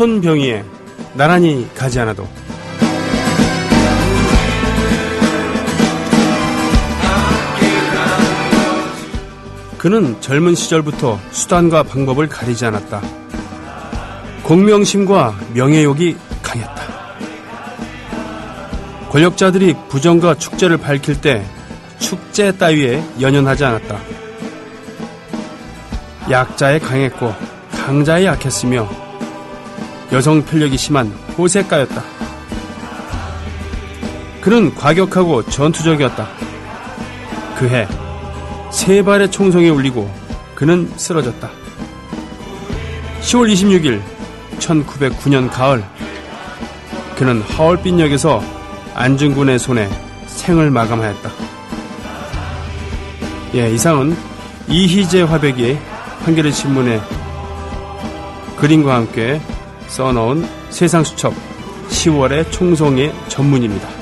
손병희의 나란히 가지 않아도. 그는 젊은 시절부터 수단과 방법을 가리지 않았다. 공명심과 명예욕이 강했다. 권력자들이 부정과 축제를 밝힐 때 축제 따위에 연연하지 않았다. 약자에 강했고 강자에 약했으며 여성 편력이 심한 호색가였다. 그는 과격하고 전투적이었다. 그해 3발의 총성이 울리고 그는 쓰러졌다. 10월 26일 1909년 가을, 그는 하얼빈역에서 안중근의 손에 생을 마감하였다. 이상은 이희재 화백이 한겨레 신문에 그림과 함께 써놓은 세상수첩 10월의 총성의 전문입니다.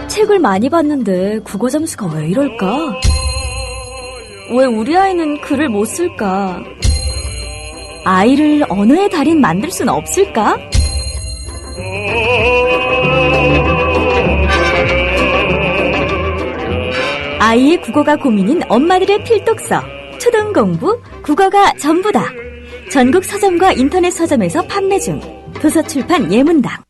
책을 많이 봤는데 국어 점수가 왜 이럴까? 왜 우리 아이는 글을 못 쓸까? 아이를 언어의 달인 만들 수는 없을까? 아이의 국어가 고민인 엄마들의 필독서, 초등공부, 국어가 전부다. 전국 서점과 인터넷 서점에서 판매 중. 도서출판 예문당.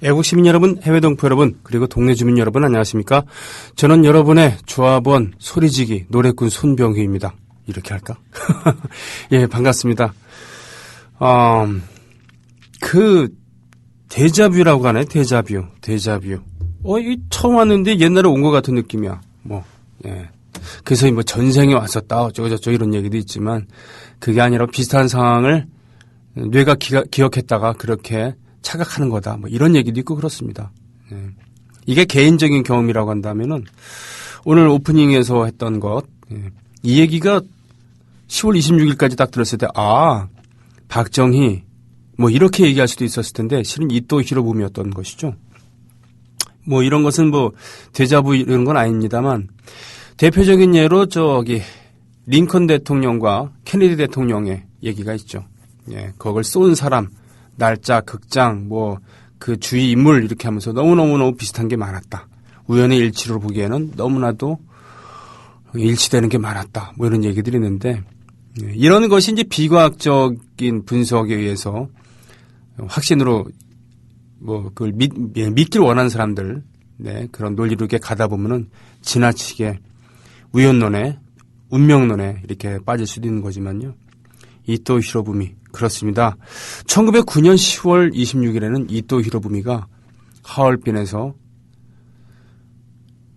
애국시민 여러분, 해외동포 여러분, 그리고 동네 주민 여러분 안녕하십니까? 저는 여러분의 조합원, 소리지기, 노래꾼 손병희입니다. 이렇게 할까? 예, 반갑습니다. 데자뷰라고 하네, 데자뷰. 처음 왔는데 옛날에 온 것 같은 느낌이야. 그래서 전생에 왔었다, 어쩌고저쩌고 이런 얘기도 있지만, 그게 아니라 비슷한 상황을 뇌가 기억했다가 그렇게 착각하는 거다. 이런 얘기도 있고 그렇습니다. 이게 개인적인 경험이라고 한다면은 오늘 오프닝에서 했던 것, 이 얘기가 10월 26일까지 딱 들었을 때, 박정희, 이렇게 얘기할 수도 있었을 텐데, 실은 이토 히로부미였던 것이죠. 이런 것은 데자부 이런 건 아닙니다만, 대표적인 예로 링컨 대통령과 케네디 대통령의 얘기가 있죠. 그걸 쏜 사람, 날짜, 극장, 그 주위 인물 이렇게 하면서 너무너무 비슷한 게 많았다. 우연의 일치로 보기에는 너무나도 일치되는 게 많았다. 이런 얘기들이 있는데, 이런 것이 이제 비과학적인 분석에 의해서 확신으로 그걸 믿길 원하는 사람들, 그런 논리로 이렇게 가다 보면은 지나치게 우연론에, 운명론에 이렇게 빠질 수도 있는 거지만요. 이토 히로부미. 그렇습니다. 1909년 10월 26일에는 이토 히로부미가 하얼빈에서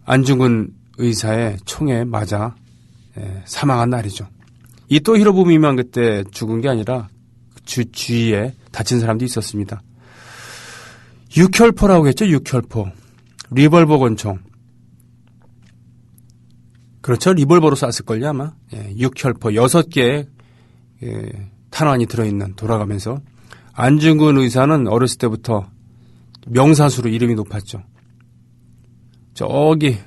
안중근 의사의 총에 맞아 사망한 날이죠. 이토 히로부미만 그때 죽은 게 아니라 주위에 다친 사람도 있었습니다. 육혈포라고 했죠. 육혈포. 리볼버 권총. 그렇죠. 리볼버로 쐈을걸요 아마. 육혈포 6개의 탄환이 들어있는, 돌아가면서. 안중근 의사는 어렸을 때부터 명사수로 이름이 높았죠. 저기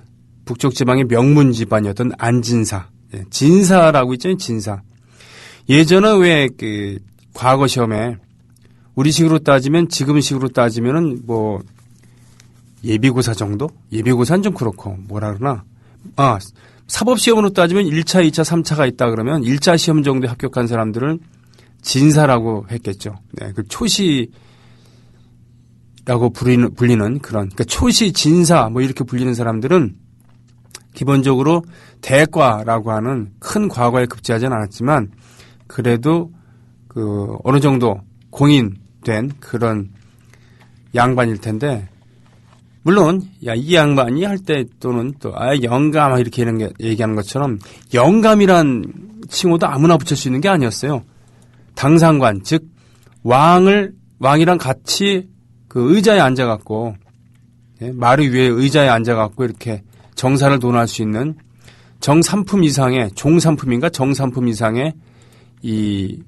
북쪽 지방의 명문 집안이었던 안진사. 진사라고 있잖아요. 진사. 예전에 왜 과거 시험에 우리식으로 따지면, 지금식으로 따지면은 예비고사 정도? 예비고사는 좀 그렇고, 뭐라 그러나. 사법시험으로 따지면 1차, 2차, 3차가 있다 그러면 1차 시험 정도에 합격한 사람들은 진사라고 했겠죠. 그 초시라고 불리는 그런, 초시, 진사, 이렇게 불리는 사람들은 기본적으로 대과라고 하는 큰 과거에 급제하지는 않았지만, 그래도 어느 정도 공인된 그런 양반일 텐데, 물론, 이 양반이 할 때 또는 영감, 이렇게 얘기하는 것처럼 영감이란 칭호도 아무나 붙일 수 있는 게 아니었어요. 당상관, 즉, 왕이랑 같이 그 의자에 앉아갖고, 예, 마루 위에 의자에 앉아갖고 이렇게 정사를 논할 수 있는 정삼품 이상의, 종삼품인가 정삼품 이상의 이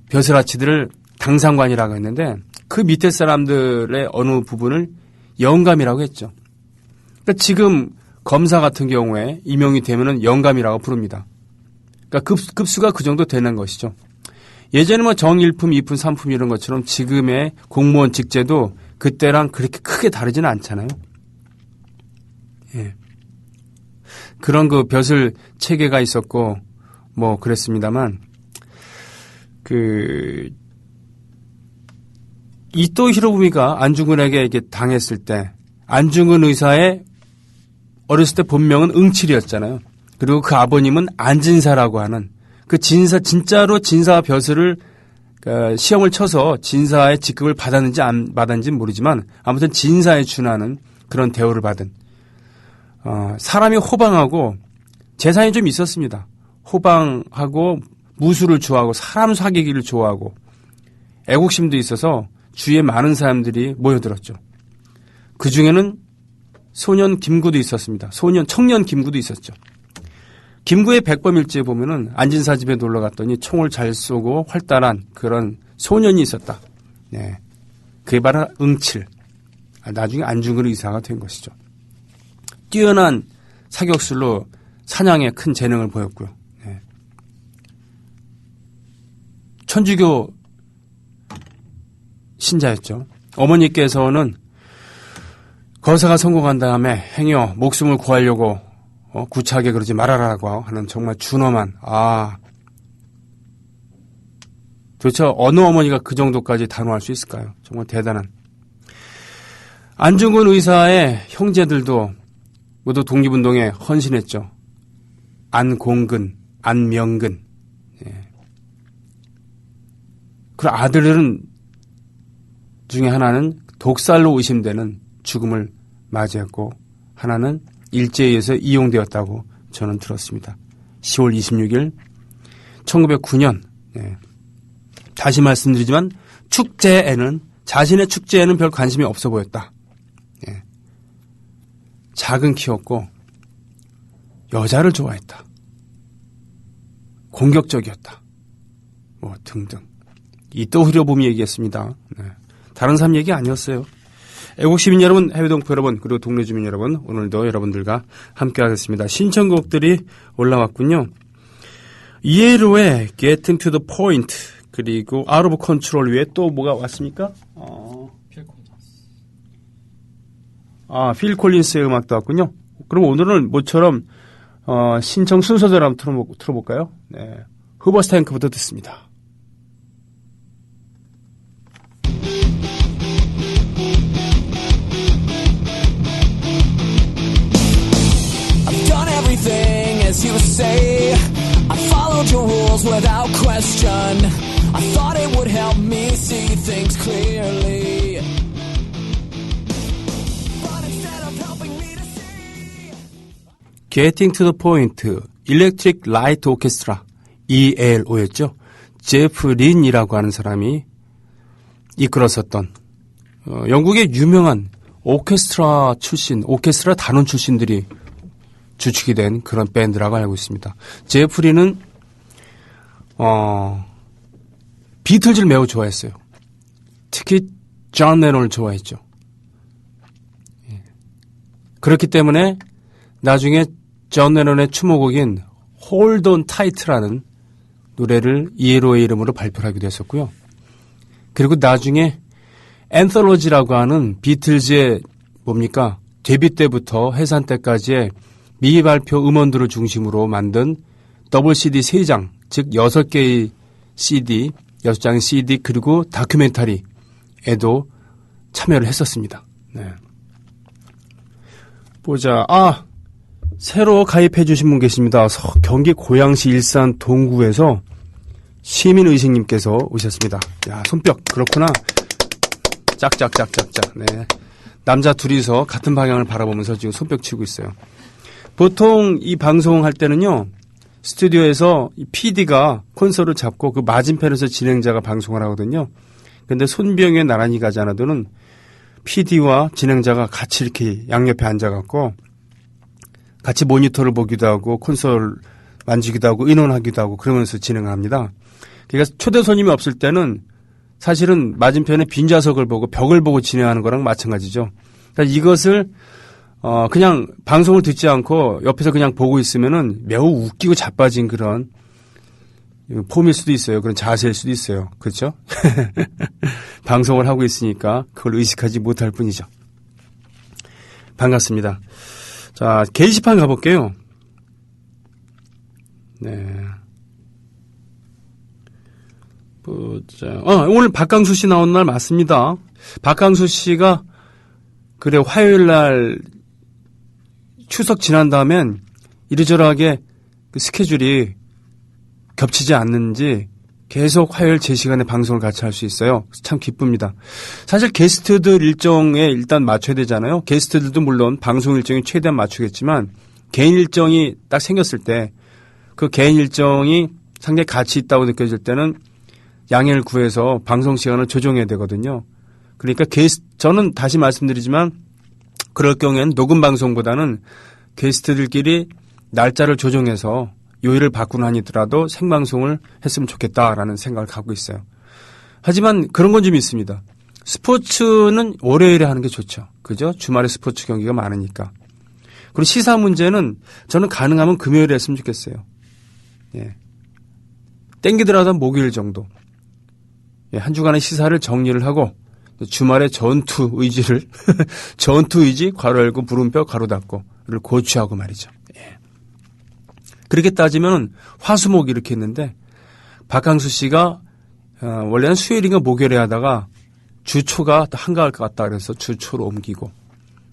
벼슬아치들을 당상관이라고 했는데 그 밑에 사람들의 어느 부분을 영감이라고 했죠. 그러니까 지금 검사 같은 경우에 임용이 되면은 영감이라고 부릅니다. 그러니까 급수가 그 정도 되는 것이죠. 예전에 뭐 정 1품, 2품, 3품 이런 것처럼 지금의 공무원 직제도 그때랑 그렇게 크게 다르지는 않잖아요. 예. 그런 그 벼슬 체계가 있었고 뭐 그랬습니다만 이토 히로부미가 안중근에게 이게 당했을 때 안중근 의사의 어렸을 때 본명은 응칠이었잖아요. 그리고 그 아버님은 안진사라고 하는 그 진짜로 진사 벼슬을 시험을 쳐서 진사의 직급을 받았는지 안 받았는지는 모르지만 아무튼 진사에 준하는 그런 대우를 받은 사람이 호방하고 재산이 좀 있었습니다. 호방하고 무술을 좋아하고 사람 사귀기를 좋아하고 애국심도 있어서 주위에 많은 사람들이 모여들었죠. 그중에는 소년 김구도 있었습니다. 청년 김구도 있었죠. 김구의 백범일지에 보면은 안진사 집에 놀러 갔더니 총을 잘 쏘고 활달한 그런 소년이 있었다. 네. 그게 바로 응칠. 나중에 안중근 의사가 된 것이죠. 뛰어난 사격술로 사냥에 큰 재능을 보였고요. 네. 천주교 신자였죠. 어머니께서는 거사가 성공한 다음에 행여 목숨을 구하려고 구차하게 그러지 말아라라고 하는 정말 준엄한 도대체 어느 어머니가 그 정도까지 단호할 수 있을까요? 정말 대단한. 안중근 의사의 형제들도 모두 독립운동에 헌신했죠. 안공근, 안명근. 예. 그 아들들은 중에 하나는 독살로 의심되는 죽음을 맞이했고 하나는 일제에 의해서 이용되었다고 저는 들었습니다. 10월 26일 1909년 예. 다시 말씀드리지만 자신의 축제에는 별 관심이 없어 보였다. 예. 작은 키였고 여자를 좋아했다. 공격적이었다. 뭐 등등. 이토 히로부미 얘기했습니다. 네. 다른 사람 얘기 아니었어요. 애국시민 여러분, 해외동포 여러분, 그리고 동네 주민 여러분, 오늘도 여러분들과 함께 하겠습니다. 신청곡들이 올라왔군요. 이에로의 Getting to the Point, 그리고 Out of Control 외에 또 뭐가 왔습니까? 필 콜린스의 음악도 왔군요. 그럼 오늘은 모처럼 신청 순서대로 한번 틀어볼까요? 네. 후버스탱크부터 듣습니다. As you say, I followed your rules without question. I thought it would help me see things clearly, but instead of helping me to see. Getting to the Point, Electric Light Orchestra, ELO였죠. 제프 린이라고 하는 사람이 이끌었었던 영국의 유명한 오케스트라 단원 출신들이 주축이 된 그런 밴드라고 알고 있습니다. 제프 린은 비틀즈를 매우 좋아했어요. 특히 존 레논을 좋아했죠. 그렇기 때문에 나중에 존 레논의 추모곡인 Hold on Tight라는 노래를 이에로의 이름으로 발표를 하기도 했었고요. 그리고 나중에 앤솔로지라고 하는 비틀즈의 데뷔 때부터 해산 때까지의 미발표 음원들을 중심으로 만든 더블 CD 3장, 즉 6개의 CD, 6장의 CD 그리고 다큐멘터리에도 참여를 했었습니다. 네. 보자. 새로 가입해 주신 분 계십니다. 경기 고양시 일산 동구에서 시민의식님께서 오셨습니다. 야, 손뼉. 그렇구나. 짝짝짝짝짝. 네. 남자 둘이서 같은 방향을 바라보면서 지금 손뼉 치고 있어요. 보통 이 방송할 때는요, 스튜디오에서 PD가 콘솔을 잡고 그 맞은편에서 진행자가 방송을 하거든요. 근데 손병에 나란히 가지 않아도는 PD와 진행자가 같이 이렇게 양옆에 앉아갖고 같이 모니터를 보기도 하고 콘솔 만지기도 하고 의논하기도 하고 그러면서 진행합니다. 그러니까 초대 손님이 없을 때는 사실은 맞은편에 빈 좌석을 보고 벽을 보고 진행하는 거랑 마찬가지죠. 그러니까 이것을 그냥 방송을 듣지 않고 옆에서 그냥 보고 있으면은 매우 웃기고 자빠진 그런 폼일 수도 있어요. 그런 자세일 수도 있어요. 그렇죠? 방송을 하고 있으니까 그걸 의식하지 못할 뿐이죠. 반갑습니다. 자, 게시판 가볼게요. 네. 보자. 오늘 박강수 씨 나온 날 맞습니다. 박강수 씨가 그래 화요일 날 추석 지난 다음엔 이리저리하게 그 스케줄이 겹치지 않는지 계속 화요일 제 시간에 방송을 같이 할 수 있어요. 참 기쁩니다. 사실 게스트들 일정에 일단 맞춰야 되잖아요. 게스트들도 물론 방송 일정이 최대한 맞추겠지만 개인 일정이 딱 생겼을 때 그 개인 일정이 상당히 가치 있다고 느껴질 때는 양해를 구해서 방송 시간을 조정해야 되거든요. 그러니까 저는 다시 말씀드리지만 그럴 경우에는 녹음 방송보다는 게스트들끼리 날짜를 조정해서 요일을 바꾸는 한이더라도 생방송을 했으면 좋겠다라는 생각을 갖고 있어요. 하지만 그런 건 좀 있습니다. 스포츠는 월요일에 하는 게 좋죠. 그죠? 주말에 스포츠 경기가 많으니까. 그리고 시사 문제는 저는 가능하면 금요일에 했으면 좋겠어요. 예. 땡기더라도 목요일 정도. 예, 한 주간의 시사를 정리를 하고 주말에 전투 의지를 전투 의지 괄호 열고 물음표 가로 닫고를 고취하고 말이죠. 예. 그렇게 따지면 화수목 이렇게 했는데 박강수 씨가 원래는 수요일인가 목요일에 하다가 주초가 한가할 것 같다 그래서 주초로 옮기고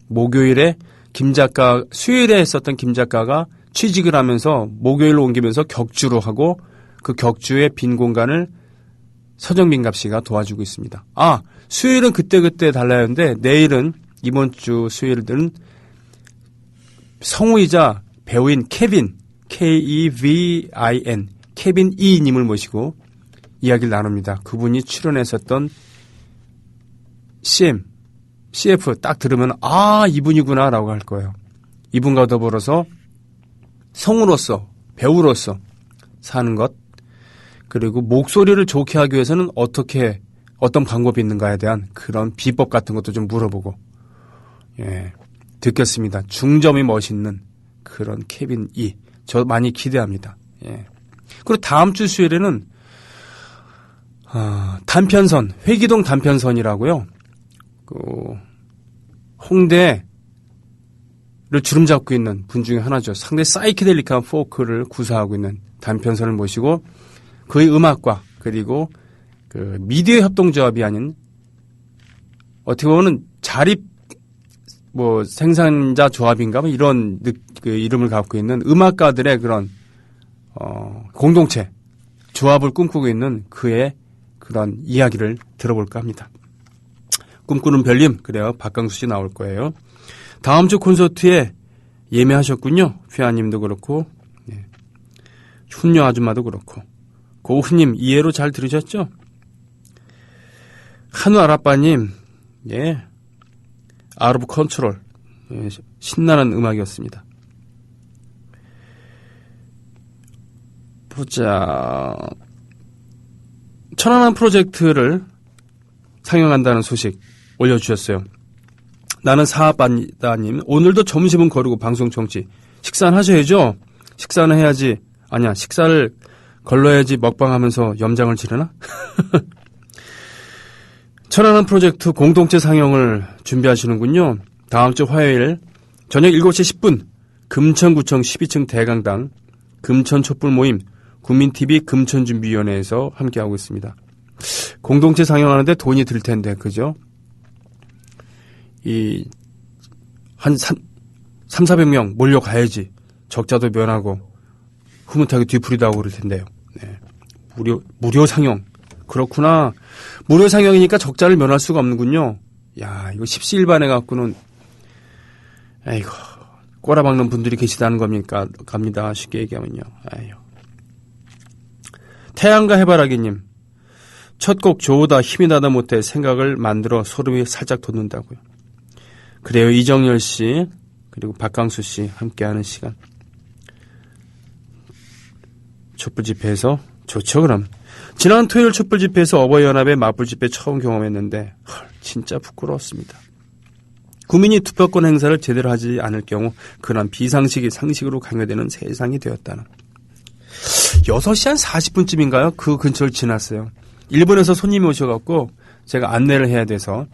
목요일에 김 작가 수요일에 했었던 김 작가가 취직을 하면서 목요일로 옮기면서 격주로 하고 그 격주의 빈 공간을 서정민갑 씨가 도와주고 있습니다. 수요일은 그때 달라야 하는데 내일은 이번 주 수요일들은 성우이자 배우인 케빈 K-E-V-I-N 케빈 E 님을 모시고 이야기를 나눕니다. 그분이 출연했었던 CF 딱 들으면 이분이구나 라고 할 거예요. 이분과 더불어서 성우로서 배우로서 사는 것 그리고 목소리를 좋게 하기 위해서는 어떤 방법이 있는가에 대한 그런 비법 같은 것도 좀 물어보고 듣겠습니다. 중점이 멋있는 그런 케빈 E 저 많이 기대합니다. 그리고 다음 주 수요일에는 단편선 회기동 단편선이라고요. 홍대를 주름 잡고 있는 분 중에 하나죠. 상당히 사이키델릭한 포크를 구사하고 있는 단편선을 모시고 그의 음악과 그리고 그 미디어 협동조합이 아닌 어떻게 보면 자립 생산자 조합인가 이런 그 이름을 갖고 있는 음악가들의 그런 공동체 조합을 꿈꾸고 있는 그의 그런 이야기를 들어볼까 합니다. 꿈꾸는 별님 그래요. 박강수 씨 나올 거예요. 다음 주 콘서트에 예매하셨군요. 휘하님도 그렇고 훈녀 아줌마도 그렇고 고훈님 이해로 잘 들으셨죠? 한우 아라빠님 아웃 오브 컨트롤 신나는 음악이었습니다. 보자. 천안함 프로젝트를 상영한다는 소식 올려주셨어요. 나는 사업반다님 오늘도 점심은 거르고 방송 청취. 식사는 하셔야죠. 식사는 해야지. 아니야 식사를 걸러야지 먹방하면서 염장을 지르나? 천안함 프로젝트 공동체 상영을 준비하시는군요. 다음 주 화요일 저녁 7시 10분 금천구청 12층 대강당 금천 촛불 모임 국민TV 금천준비위원회에서 함께하고 있습니다. 공동체 상영하는데 돈이 들 텐데 그죠? 한 300-400명 몰려가야지 적자도 면하고 흐뭇하게 뒤풀이도 하고 그럴 텐데요. 무료 상영. 그렇구나. 무료 상영이니까 적자를 면할 수가 없는군요. 야, 이거 십시일반해 갖고는, 꼬라박는 분들이 계시다는 겁니까? 갑니다. 쉽게 얘기하면요. 아유. 태양과 해바라기님. 첫 곡 좋으다 힘이 나다 못해 생각을 만들어 소름이 살짝 돋는다고요. 그래요. 이정열 씨 그리고 박강수 씨 함께하는 시간. 촛불 집회에서 좋죠 그럼. 지난 토요일 촛불 집회에서 어버이연합의 맞불 집회 처음 경험했는데 진짜 부끄러웠습니다. 국민이 투표권 행사를 제대로 하지 않을 경우 그런 비상식이 상식으로 강요되는 세상이 되었다는. 6시 한 40분쯤인가요? 그 근처를 지났어요. 일본에서 손님이 오셔갖고 제가 안내를 해야 돼서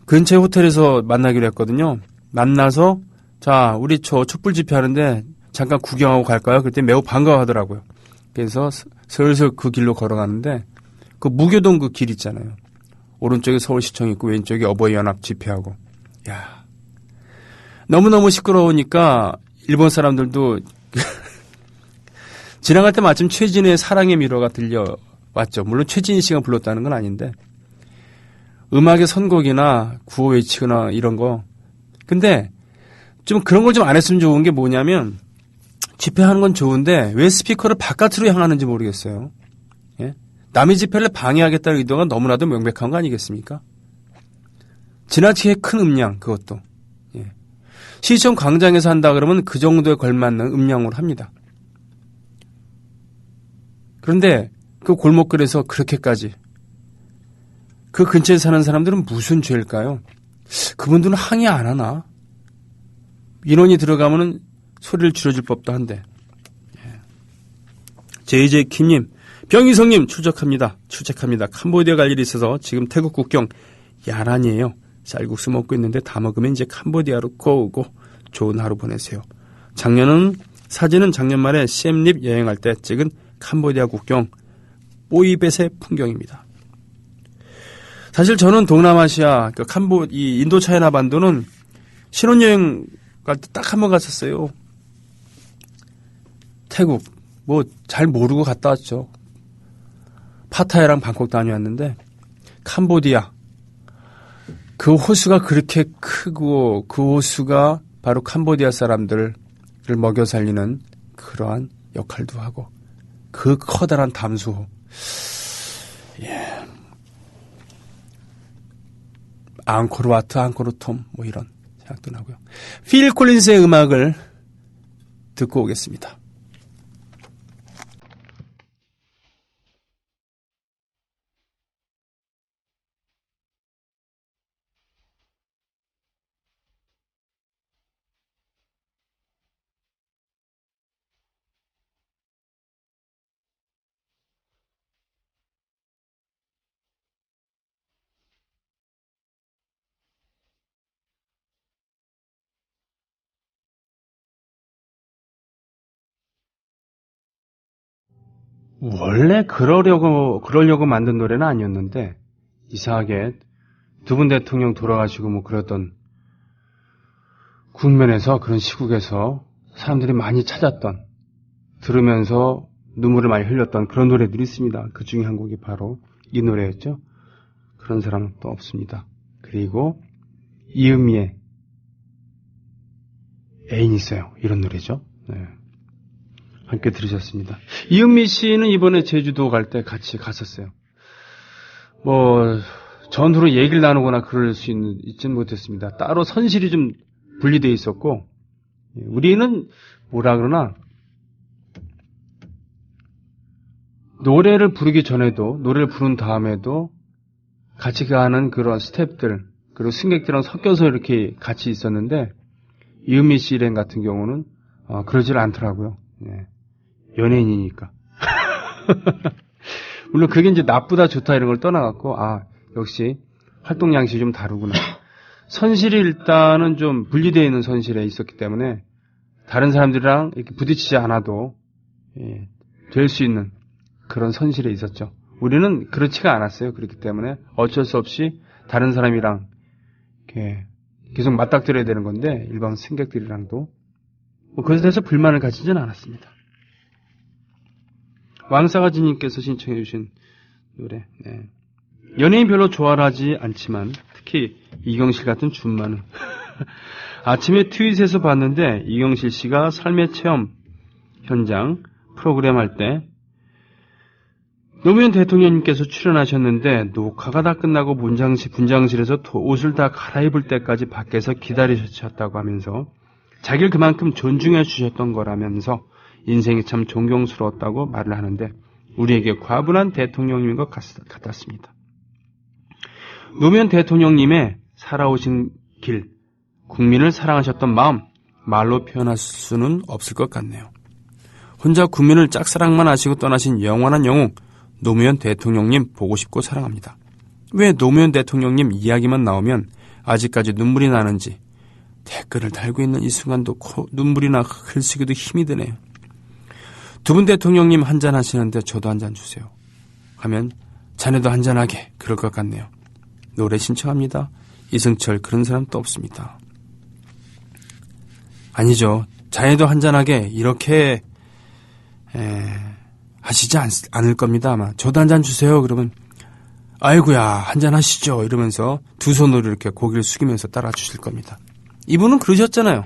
근처 호텔에서 만나기로 했거든요. 만나서 자 우리 저 촛불 집회 하는데 잠깐 구경하고 갈까요? 그랬더니 매우 반가워하더라고요. 그래서 슬슬 그 길로 걸어가는데 그 무교동 그 길 있잖아요. 오른쪽에 서울시청 있고 왼쪽에 어버이연합 집회하고. 야 너무너무 시끄러우니까 일본 사람들도 지나갈 때 마침 최진의 사랑의 미로가 들려왔죠. 물론 최진희 씨가 불렀다는 건 아닌데 음악의 선곡이나 구호 외치거나 이런 거. 근데 좀 그런 걸 좀 안 했으면 좋은 게 뭐냐면 집회하는 건 좋은데 왜 스피커를 바깥으로 향하는지 모르겠어요. 예? 남의 집회를 방해하겠다는 의도가 너무나도 명백한 거 아니겠습니까? 지나치게 큰 음량 그것도. 예. 시청 광장에서 한다 그러면 그 정도에 걸맞는 음량으로 합니다. 그런데 그 골목길에서 그렇게까지 그 근처에 사는 사람들은 무슨 죄일까요? 그분들은 항의 안 하나? 인원이 들어가면은 소리를 줄여줄 법도 한데. JJ 킴님, 병희성님 출첵합니다. 캄보디아 갈 일이 있어서 지금 태국 국경 야란이에요. 쌀국수 먹고 있는데 다 먹으면 이제 캄보디아로 고고. 좋은 하루 보내세요. 사진은 작년 말에 시엠립 여행할 때 찍은 캄보디아 국경 뽀이벳의 풍경입니다. 사실 저는 동남아시아, 이 인도 차이나 반도는 신혼여행 갈 때 딱 한 번 갔었어요. 태국, 잘 모르고 갔다 왔죠. 파타야랑 방콕 다녀왔는데, 캄보디아. 그 호수가 그렇게 크고, 그 호수가 바로 캄보디아 사람들을 먹여 살리는 그러한 역할도 하고, 그 커다란 담수호. 예. 앙코르와트, 앙코르톰, 이런 생각도 나고요. 필 콜린스의 음악을 듣고 오겠습니다. 원래 그러려고 만든 노래는 아니었는데, 이상하게 두 분 대통령 돌아가시고 그랬던 국면에서, 그런 시국에서 사람들이 많이 찾았던, 들으면서 눈물을 많이 흘렸던 그런 노래들이 있습니다. 그 중에 한 곡이 바로 이 노래였죠. 그런 사람은 또 없습니다. 그리고 이은미의 애인 있어요. 이런 노래죠. 네. 함께 들으셨습니다. 이은미 씨는 이번에 제주도 갈 때 같이 갔었어요. 전후로 얘기를 나누거나 그럴 수 있지는 못했습니다. 따로 선실이 좀 분리되어 있었고, 우리는 노래를 부르기 전에도, 노래를 부른 다음에도 같이 가는 그런 스태프들, 그리고 승객들이랑 섞여서 이렇게 같이 있었는데, 이은미 씨 일행 같은 경우는 그러질 않더라고요. 네. 연예인이니까. 물론 그게 이제 나쁘다 좋다 이런 걸 떠나갖고 역시 활동 양식이 좀 다르구나. 선실이 일단은 좀 분리되어 있는 선실에 있었기 때문에 다른 사람들이랑 이렇게 부딪히지 않아도 될 수 있는 그런 선실에 있었죠. 우리는 그렇지가 않았어요. 그렇기 때문에 어쩔 수 없이 다른 사람이랑 이렇게 계속 맞닥뜨려야 되는 건데 일반 승객들이랑도 그것에 대해서 불만을 가지지는 않았습니다. 왕사가지님께서 신청해 주신 노래. 네. 연예인 별로 좋아하지 않지만 특히 이경실 같은 준마는 아침에 트윗에서 봤는데 이경실 씨가 삶의 체험 현장 프로그램 할 때 노무현 대통령님께서 출연하셨는데 녹화가 다 끝나고 분장실에서 옷을 다 갈아입을 때까지 밖에서 기다리셨다고 하면서 자기를 그만큼 존중해 주셨던 거라면서 인생이 참 존경스러웠다고 말을 하는데 우리에게 과분한 대통령님인 것 같았습니다. 노무현 대통령님의 살아오신 길, 국민을 사랑하셨던 마음 말로 표현할 수는 없을 것 같네요. 혼자 국민을 짝사랑만 하시고 떠나신 영원한 영웅 노무현 대통령님 보고 싶고 사랑합니다. 왜 노무현 대통령님 이야기만 나오면 아직까지 눈물이 나는지 댓글을 달고 있는 이 순간도 눈물이나 글쓰기도 힘이 드네요. 두 분 대통령님 한잔 하시는데 저도 한잔 주세요 하면 자네도 한잔하게 그럴 것 같네요. 노래 신청합니다. 이승철 그런 사람 또 없습니다. 아니죠. 자네도 한잔하게 이렇게 하시지 않을 겁니다. 아마 저도 한잔 주세요. 그러면 아이고야 한잔 하시죠. 이러면서 두 손으로 이렇게 고개를 숙이면서 따라 주실 겁니다. 이분은 그러셨잖아요.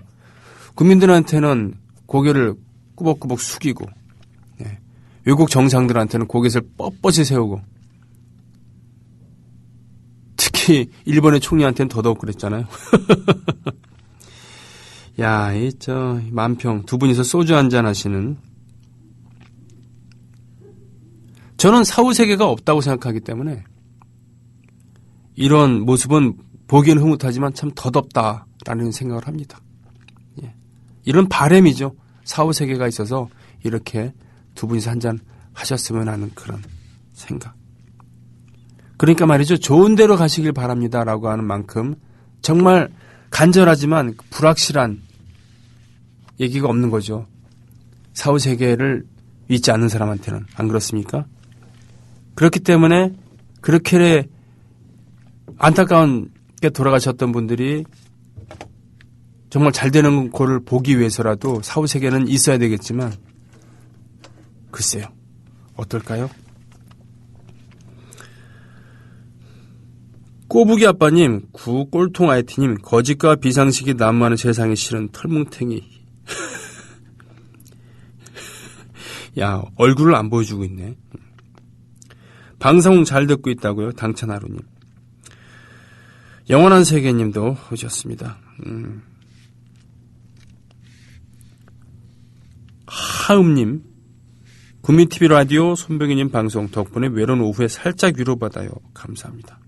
국민들한테는 고개를 꾸벅꾸벅 숙이고 외국 정상들한테는 고개를 뻣뻣이 세우고 특히 일본의 총리한테는 더더욱 그랬잖아요. 야, 만평 두 분이서 소주 한잔 하시는 저는 사후세계가 없다고 생각하기 때문에 이런 모습은 보기엔 흐뭇하지만 참 덧없다라는 생각을 합니다. 이런 바람이죠. 사후세계가 있어서 이렇게 두 분이서 한잔 하셨으면 하는 그런 생각. 그러니까 말이죠. 좋은 데로 가시길 바랍니다라고 하는 만큼 정말 간절하지만 불확실한 얘기가 없는 거죠. 사후세계를 믿지 않는 사람한테는. 안 그렇습니까? 그렇기 때문에 그렇게 안타까운 게 돌아가셨던 분들이 정말 잘 되는 거를 보기 위해서라도 사후세계는 있어야 되겠지만 글쎄요. 어떨까요? 꼬부기 아빠님, 구꼴통 IT님, 거짓과 비상식이 난무하는 세상에 실은 털뭉탱이. 야, 얼굴을 안 보여주고 있네. 방송 잘 듣고 있다고요, 당찬하루님. 영원한 세계님도 오셨습니다. 하음님, 국민TV 라디오 손병희님 방송 덕분에 외로운 오후에 살짝 위로받아요. 감사합니다.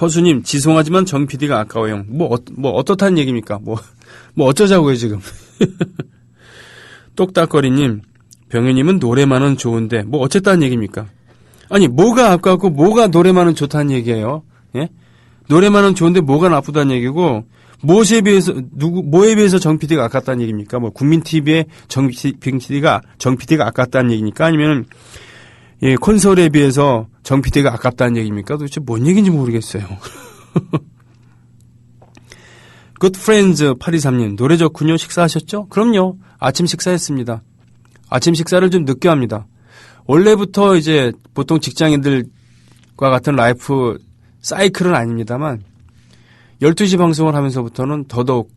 허수님, 지송하지만 정 PD가 아까워요. 어떻다는 얘기입니까? 뭐 어쩌자고요, 지금. 똑딱거리님, 병현님은 노래만은 좋은데, 어쨌다는 얘기입니까? 아니, 뭐가 아깝고, 뭐가 노래만은 좋다는 얘기예요? 예? 노래만은 좋은데, 뭐가 나쁘다는 얘기고, 뭐에 비해서 정 PD가 아깝다는 얘기입니까? 국민TV의 정 PD가 아깝다는 얘기니까? 아니면, 콘솔에 비해서 정 PD가 아깝다는 얘기입니까? 도대체 뭔 얘기인지 모르겠어요. Good Friends 823님, 노래 좋군요. 식사하셨죠? 그럼요. 아침 식사했습니다. 아침 식사를 좀 늦게 합니다. 원래부터 이제 보통 직장인들과 같은 라이프 사이클은 아닙니다만, 12시 방송을 하면서부터는 더더욱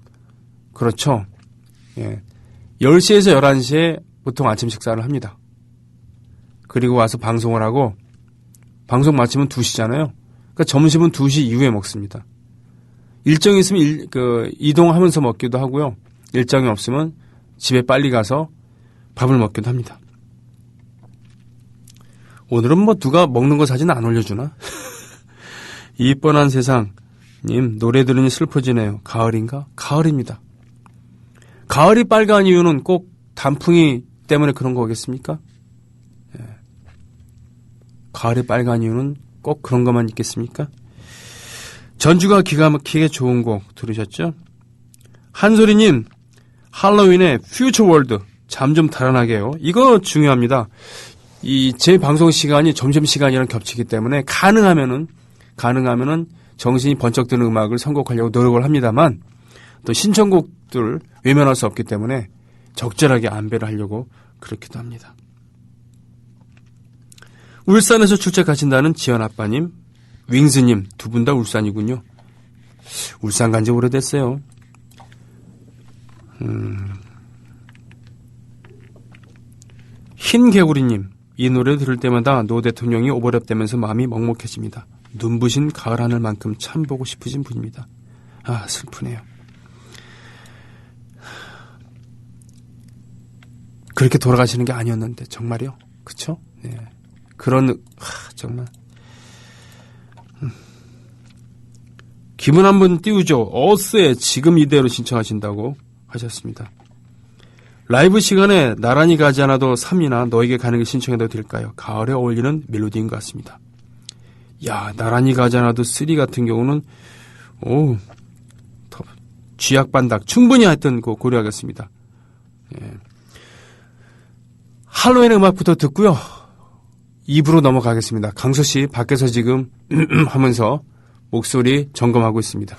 그렇죠. 10시에서 11시에 보통 아침 식사를 합니다. 그리고 와서 방송을 하고 방송 마치면 2시잖아요. 그러니까 점심은 2시 이후에 먹습니다. 일정이 있으면 이동하면서 먹기도 하고요. 일정이 없으면 집에 빨리 가서 밥을 먹기도 합니다. 오늘은 누가 먹는 거 사진 안 올려주나? 이 뻔한 세상님, 노래 들으니 슬퍼지네요. 가을인가? 가을입니다. 가을이 빨간 이유는 꼭 단풍이 때문에 그런 거겠습니까? 가을이 빨간 이유는 꼭 그런 것만 있겠습니까? 전주가 기가 막히게 좋은 곡 들으셨죠? 한소리님, 할로윈의 퓨처 월드 잠 좀 달아나게요. 이거 중요합니다. 제 방송 시간이 점심시간이랑 겹치기 때문에 가능하면은 정신이 번쩍 드는 음악을 선곡하려고 노력을 합니다만 또 신청곡들 외면할 수 없기 때문에 적절하게 안배를 하려고 그렇기도 합니다. 울산에서 출첵하신다는 지연 아빠님, 윙스님 두 분 다 울산이군요. 울산 간지 오래됐어요. 흰개구리님, 이 노래 들을 때마다 노 대통령이 오버랩되면서 마음이 먹먹해집니다. 눈부신 가을 하늘만큼 참 보고 싶으신 분입니다. 아, 슬프네요. 그렇게 돌아가시는 게 아니었는데 정말요? 그쵸? 네. 정말 기분 한번 띄우죠. 어스의 지금 이대로 신청하신다고 하셨습니다. 라이브 시간에 나란히 가지 않아도 3이나 너에게 가는 게 신청해도 될까요? 가을에 어울리는 멜로디인 것 같습니다. 야, 나란히 가지 않아도 3 같은 경우는 쥐약반닥 충분히 하여튼 고려하겠습니다. 예. 할로윈 음악부터 듣고요. 2부로 넘어가겠습니다. 강서 씨 밖에서 지금 하면서 목소리 점검하고 있습니다.